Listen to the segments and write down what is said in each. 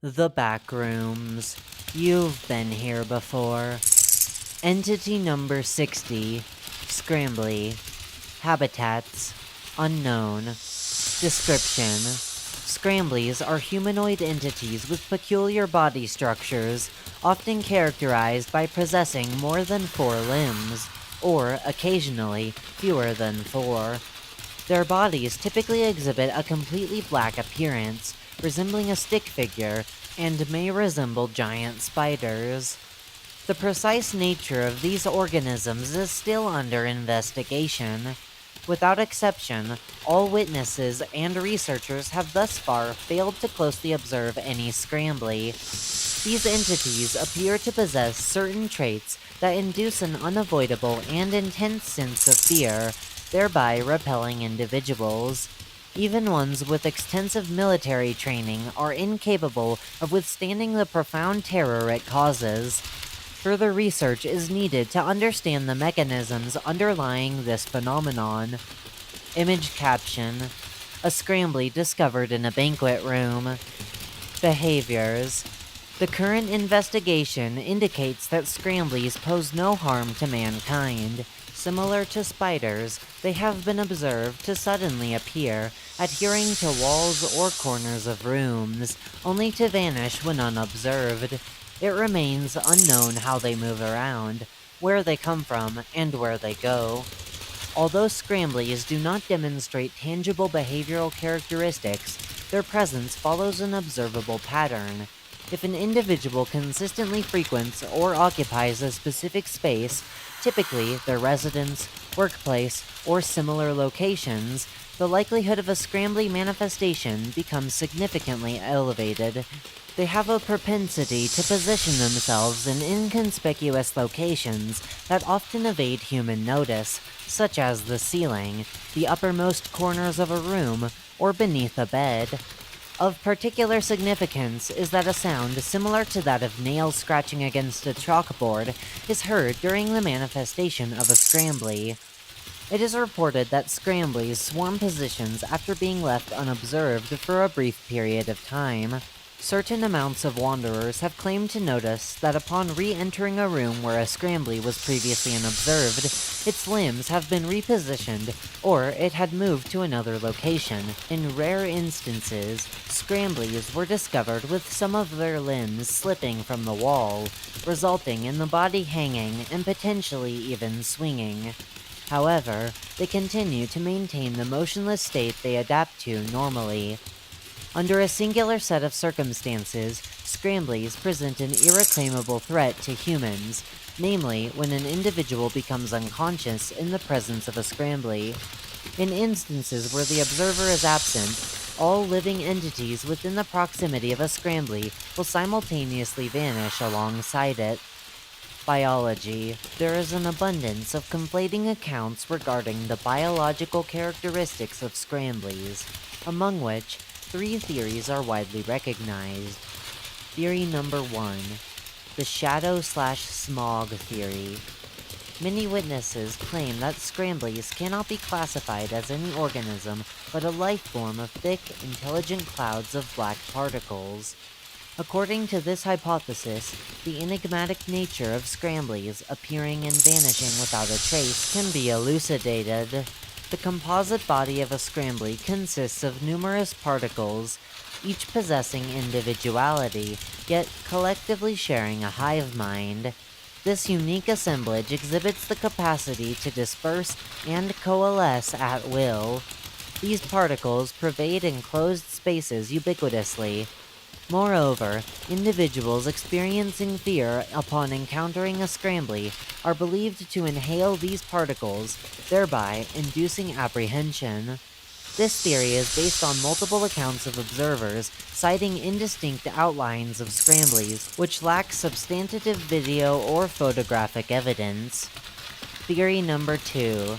The Backrooms. You've been here before. Entity number 60. Scrambly. Habitats. Unknown. Description. Scramblies are humanoid entities with peculiar body structures, often characterized by possessing more than 4 limbs, or, occasionally, fewer than 4. Their bodies typically exhibit a completely black appearance, resembling a stick figure, and may resemble giant spiders. The precise nature of these organisms is still under investigation. Without exception, all witnesses and researchers have thus far failed to closely observe any scrambly. These entities appear to possess certain traits that induce an unavoidable and intense sense of fear, thereby repelling individuals. Even ones with extensive military training are incapable of withstanding the profound terror it causes. Further research is needed to understand the mechanisms underlying this phenomenon. Image caption: a scrambly discovered in a banquet room. Behaviors: the current investigation indicates that scramblies pose no harm to mankind. Similar to spiders, they have been observed to suddenly appear, adhering to walls or corners of rooms, only to vanish when unobserved. It remains unknown how they move around, where they come from, and where they go. Although scramblies do not demonstrate tangible behavioral characteristics, their presence follows an observable pattern. If an individual consistently frequents or occupies a specific space, typically their residence, workplace, or similar locations, the likelihood of a scrambly manifestation becomes significantly elevated. They have a propensity to position themselves in inconspicuous locations that often evade human notice, such as the ceiling, the uppermost corners of a room, or beneath a bed. Of particular significance is that a sound similar to that of nails scratching against a chalkboard is heard during the manifestation of a scrambly. It is reported that scramblies swarm positions after being left unobserved for a brief period of time. Certain amounts of wanderers have claimed to notice that upon re-entering a room where a scrambly was previously unobserved, its limbs have been repositioned, or it had moved to another location. In rare instances, scramblies were discovered with some of their limbs slipping from the wall, resulting in the body hanging and potentially even swinging. However, they continue to maintain the motionless state they adapt to normally. Under a singular set of circumstances, scramblies present an irreclaimable threat to humans, namely when an individual becomes unconscious in the presence of a scrambly. In instances where the observer is absent, all living entities within the proximity of a scrambly will simultaneously vanish alongside it. Biology. There is an abundance of conflating accounts regarding the biological characteristics of scramblies, among which 3 theories are widely recognized. Theory number 1. The shadow/smog theory. Many witnesses claim that scramblies cannot be classified as any organism, but a life form of thick, intelligent clouds of black particles. According to this hypothesis, the enigmatic nature of scramblies appearing and vanishing without a trace can be elucidated. The composite body of a scrambly consists of numerous particles, each possessing individuality, yet collectively sharing a hive mind. This unique assemblage exhibits the capacity to disperse and coalesce at will. These particles pervade enclosed spaces ubiquitously. Moreover, individuals experiencing fear upon encountering a scrambly are believed to inhale these particles, thereby inducing apprehension. This theory is based on multiple accounts of observers citing indistinct outlines of scramblies, which lack substantive video or photographic evidence. Theory number 2.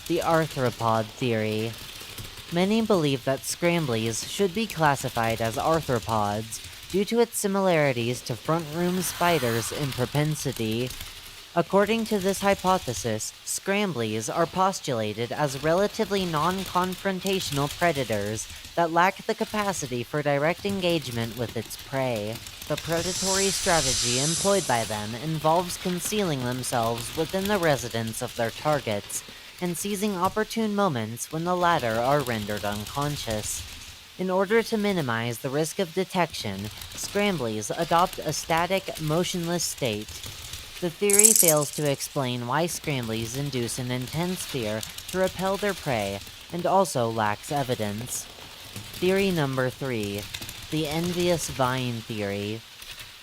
The arthropod theory. Many believe that scramblies should be classified as arthropods due to its similarities to front room spiders in propensity. According to this hypothesis, scramblies are postulated as relatively non-confrontational predators that lack the capacity for direct engagement with its prey. The predatory strategy employed by them involves concealing themselves within the residence of their targets and seizing opportune moments when the latter are rendered unconscious. In order to minimize the risk of detection, scramblies adopt a static, motionless state. The theory fails to explain why scramblies induce an intense fear to repel their prey and also lacks evidence. Theory number 3, the envious vine theory.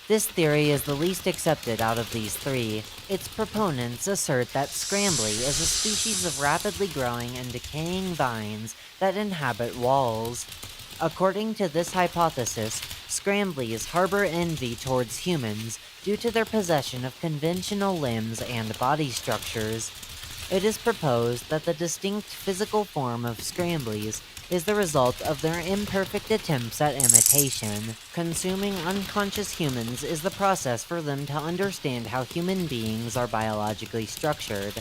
This theory is the least accepted out of these three. Its proponents assert that Scrambly is a species of rapidly growing and decaying vines that inhabit walls. According to this hypothesis, Scramblies harbor envy towards humans due to their possession of conventional limbs and body structures. It is proposed that the distinct physical form of Scramblies is the result of their imperfect attempts at imitation. Consuming unconscious humans is the process for them to understand how human beings are biologically structured.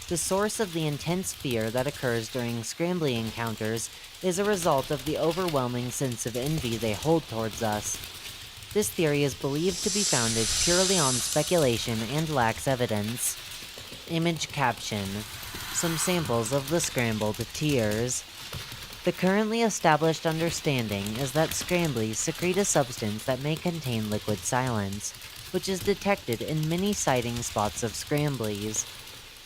The source of the intense fear that occurs during Scrambly encounters is a result of the overwhelming sense of envy they hold towards us. This theory is believed to be founded purely on speculation and lacks evidence. Image caption: some samples of the scrambled tears. The currently established understanding is that scramblies secrete a substance that may contain liquid silence, which is detected in many sighting spots of scramblies.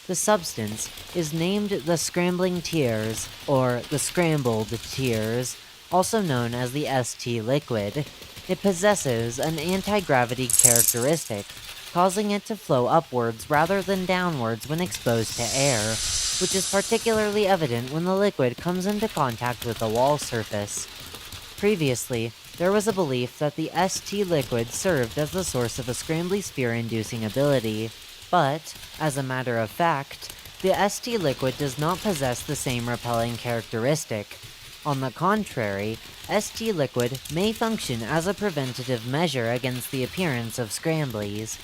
The substance is named the scrambling tears, or the scrambled tears, also known as the ST liquid. It possesses an anti-gravity characteristic, causing it to flow upwards rather than downwards when exposed to air, which is particularly evident when the liquid comes into contact with a wall surface. Previously, there was a belief that the ST liquid served as the source of a Scrambly sphere-inducing ability, but, as a matter of fact, the ST liquid does not possess the same repelling characteristic. On the contrary, ST liquid may function as a preventative measure against the appearance of scramblies.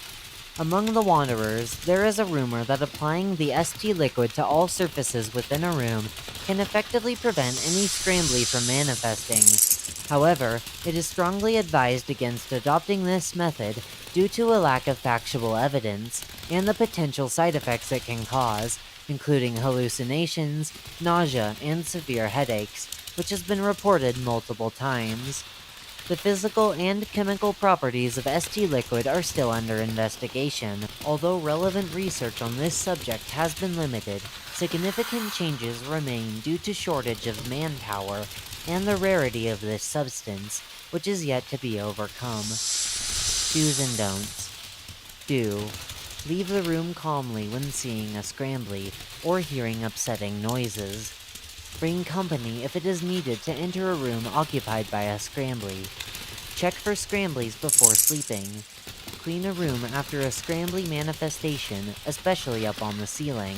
Among the Wanderers, there is a rumor that applying the ST liquid to all surfaces within a room can effectively prevent any scrambly from manifesting. However, it is strongly advised against adopting this method due to a lack of factual evidence and the potential side effects it can cause, including hallucinations, nausea, and severe headaches, which has been reported multiple times. The physical and chemical properties of ST liquid are still under investigation. Although relevant research on this subject has been limited, significant changes remain due to shortage of manpower and the rarity of this substance, which is yet to be overcome. Do's and don'ts. Do. Leave the room calmly when seeing a scrambly or hearing upsetting noises. Bring company if it is needed to enter a room occupied by a scrambly. Check for scramblies before sleeping. Clean a room after a scrambly manifestation, especially up on the ceiling.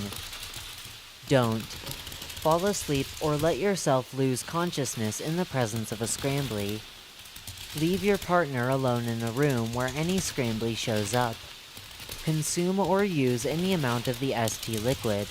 Don't. Fall asleep or let yourself lose consciousness in the presence of a scrambly. Leave your partner alone in a room where any scrambly shows up. Consume or use any amount of the ST liquid.